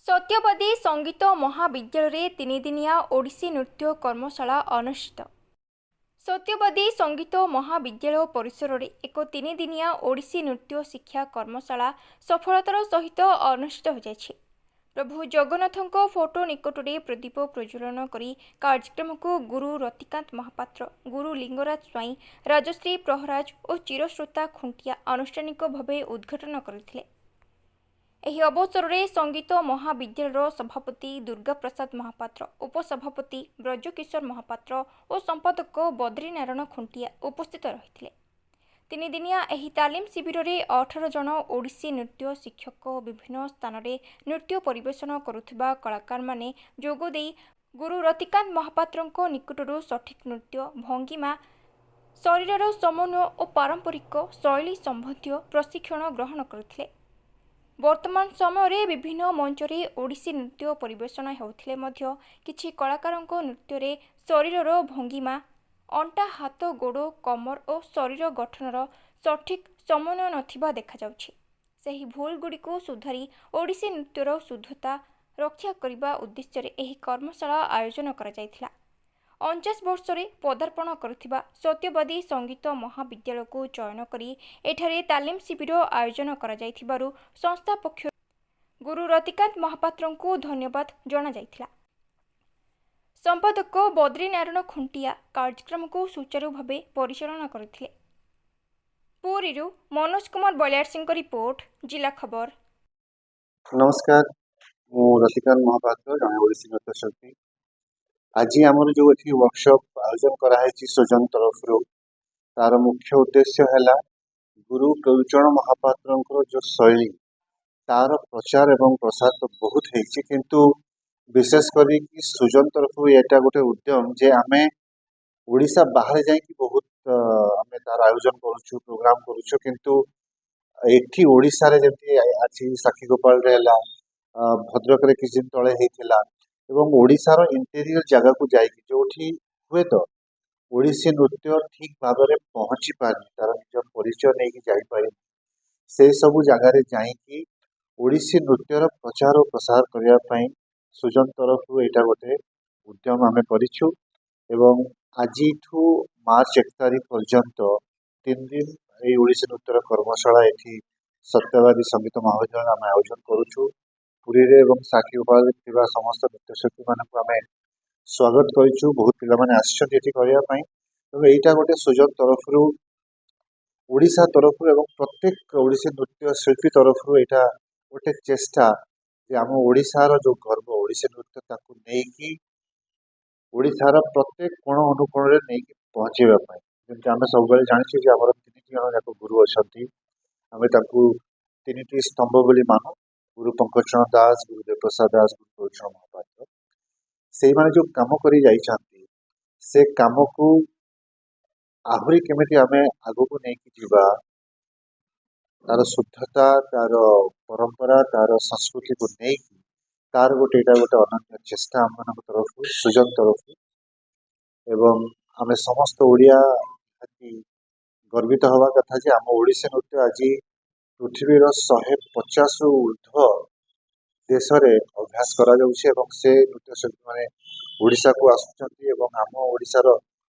सत्यवादी संगीत महाविद्यालय तीन दिनिया ओडिसी नृत्य कर्मशाला अनुष्ठित। सत्यवादी संगीत महाविद्यालय परिसर में एक तीन दिनिया ओडिसी नृत्य शिक्षा कर्मशाला सफलतार सहित अनुष्ठित हो जायछि। प्रभु जगन्नाथ फोटो निकट में प्रदीप प्रज्वलन करी कार्यक्रम को गुरु रतिकांत महापात्र, गुरु लिंगराज स्वाई, राजश्री प्रहराज और चिरश्रोता खुंटिया आनुष्ठानिक भाव उद्घाटन करथिले। ଏହି ଅବସରରେ ସଙ୍ଗୀତ ମହାବିଦ୍ୟାଳୟର ସଭାପତି ଦୁର୍ଗା ପ୍ରସାଦ ମହାପାତ୍ର, ଉପସଭାପତି ବ୍ରଜକିଶୋର ମହାପାତ୍ର ଓ ସମ୍ପାଦକ ବଦ୍ରିନାରାୟଣ ଖୁଣ୍ଟିଆ ଉପସ୍ଥିତ ରହିଥିଲେ। ତିନି ଦିନିଆ ଏହି ତାଲିମ ଶିବିରରେ 18 ଜଣ ଓଡ଼ିଶୀ ନୃତ୍ୟ ଶିକ୍ଷକ ବିଭିନ୍ନ ସ୍ଥାନରେ ନୃତ୍ୟ ପରିବେଷଣ କରୁଥିବା କଳାକାରମାନେ ଯୋଗଦେଇ ଗୁରୁ ରତିକାନ୍ତ ମହାପାତ୍ରଙ୍କ ନିକଟରୁ ସଠିକ୍ ନୃତ୍ୟ ଭଙ୍ଗିମା, ଶରୀରର ସମନ୍ୱୟ ଓ ପାରମ୍ପରିକ ଶୈଳୀ ସମ୍ବନ୍ଧୀୟ ପ୍ରଶିକ୍ଷଣ ଗ୍ରହଣ କରିଥିଲେ। ବର୍ତ୍ତମାନ ସମୟରେ ବିଭିନ୍ନ ମଞ୍ଚରେ ଓଡ଼ିଶୀ ନୃତ୍ୟ ପରିବେଷଣ ହେଉଥିଲେ ମଧ୍ୟ କିଛି କଳାକାରଙ୍କ ନୃତ୍ୟରେ ଶରୀରର ଭଙ୍ଗିମା, ଅଣ୍ଟା, ହାତ, ଗୋଡ଼, କମର ଓ ଶରୀର ଗଠନର ସଠିକ୍ ସମନ୍ୱୟ ନଥିବା ଦେଖାଯାଉଛି। ସେହି ଭୁଲଗୁଡ଼ିକୁ ସୁଧାରି ଓଡ଼ିଶୀ ନୃତ୍ୟର ଶୁଦ୍ଧତା ରକ୍ଷା କରିବା ଉଦ୍ଦେଶ୍ୟରେ ଏହି କର୍ମଶାଳା ଆୟୋଜନ କରାଯାଇଥିଲା। 49 ବର୍ଷରେ ପଦାର୍ପଣ କରୁଥିବା ସତ୍ୟବାଦୀ ସଙ୍ଗୀତ ମହାବିଦ୍ୟାଳୟକୁ ଚୟନ କରି ଏଠାରେ ତାଲିମ ଶିବିର ଆୟୋଜନ କରାଯାଇଥିବାରୁ ସଂସ୍ଥା ପକ୍ଷରୁ ଗୁରୁ ରତିକାନ୍ତ ମହାପାତ୍ରଙ୍କୁ ଧନ୍ୟବାଦ ଜଣାଯାଇଥିଲା। ସମ୍ପାଦକ ବଦ୍ରିନାରାୟଣ ଖୁଣ୍ଟିଆ କାର୍ଯ୍ୟକ୍ରମକୁ ସୁଚାରୁ ଭାବେ ପରିଚାଳନା କରିଥିଲେ। ପୁରୀରୁ ମନୋଜ କୁମାର ବଳିଆରସିଂଙ୍କ ରିପୋର୍ଟ, ଜିଲ୍ଲା ଖବର। नमस्कार, मु रतिकांत महापात्र, जड़े ओडिसी नृत्यशिल्पी। आज आमर जो ये वर्कशॉप आयोजन कराई सृजन तरफ तार मुख्य उद्देश्य है गुरु प्रवचन महापात्र जो शैली तार प्रचार एवं प्रसार तो बहुत है, किंतु विशेषकर सृजन तरफ यहाँ गोटे उद्यम जे आमे ओडिशा बाहर जाकि बहुत आमे तार आयोजन करुछु, प्रोग्राम करुछु, किंतु एठी ओडिशा रे जति आज साक्षीगोपाल रे हला, भद्रक रे किछ दिन तळे हेतिला एवं ओडिशार इंटेरियर जगह को जाइए जो हुए तो ओडिसी नृत्य ठीक भाव में पहुँची पारे, तार निज परिचय नहीं जापारे, से सबू जगार जाकि ओडिसी नृत्यर प्रचार और प्रसार करने सृजन तरफ यहाँ गोटे उद्यम आम करूँ। आज मार्च 1 तारीख पर्यंत 3 दिन ये ओडिसी नृत्यर कर्मशाला ये सत्यवादी संगीत महाविद्यालय आम आयोजन करुँ। पुरी रे एवं साक्षीगोपाल समस्त नृत्यशिल्पी मानक आम स्वागत करूँ। बहुत पिला करने तो यहाँ गोटे सृजन तरफ ओडिशा तरफ एवं प्रत्येक ओडिसी नृत्य शिल्पी तरफ यहाँ गोटे चेष्टा जे आम ओडिशार जो गर्व ओडिसी नृत्य ताकू नहीं ओडिशार प्रत्येक कोण अनुकोण में नहीं पहुँचेवाई, जमी आम सब जानी आम 3 जन जाक गुरु अच्छा आम तीन स्तंभ बोली मानु, गुरु पंकजचरण दास, गुरु देवप्रसाद दास, गुरु प्रवचन महापात्र। से माने जो काम करी जाइछांती से काम को आहरी केमिति आमे आगो को नहीं जीवा, तार शुद्धता, तार परंपरा, तार संस्कृति को नहीं तार गोटे गोटे अनन्य चेष्टा आम मान तरफ सृजन तरफ एवं आमे समस्त ओडिया गर्वित हवा कथा जे आम ओडिसी नृत्य आज पृथ्वीर 150 रु ऊर्ध्व देश रे अभ्यास करा जाउछे एवं से नृत्य शिल्पी माने ओडिशा को आसुचंती एवं आम ओडिशार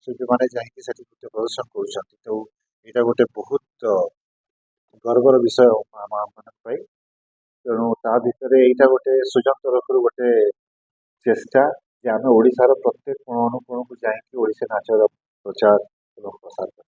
शिल्पी माने जाइए से नृत्य प्रदर्शन करुछंती। तो यहाँ गोटे बहुत गर्वर विषय आम मान तेणु ता भितर यहाँ गोटे सृजन तरफ गोटे चेष्टा जे आम ओडिशार प्रत्येक कोण अनुकोण को जाकि ओडिसी नाचर प्रचार एवं प्रसार कर।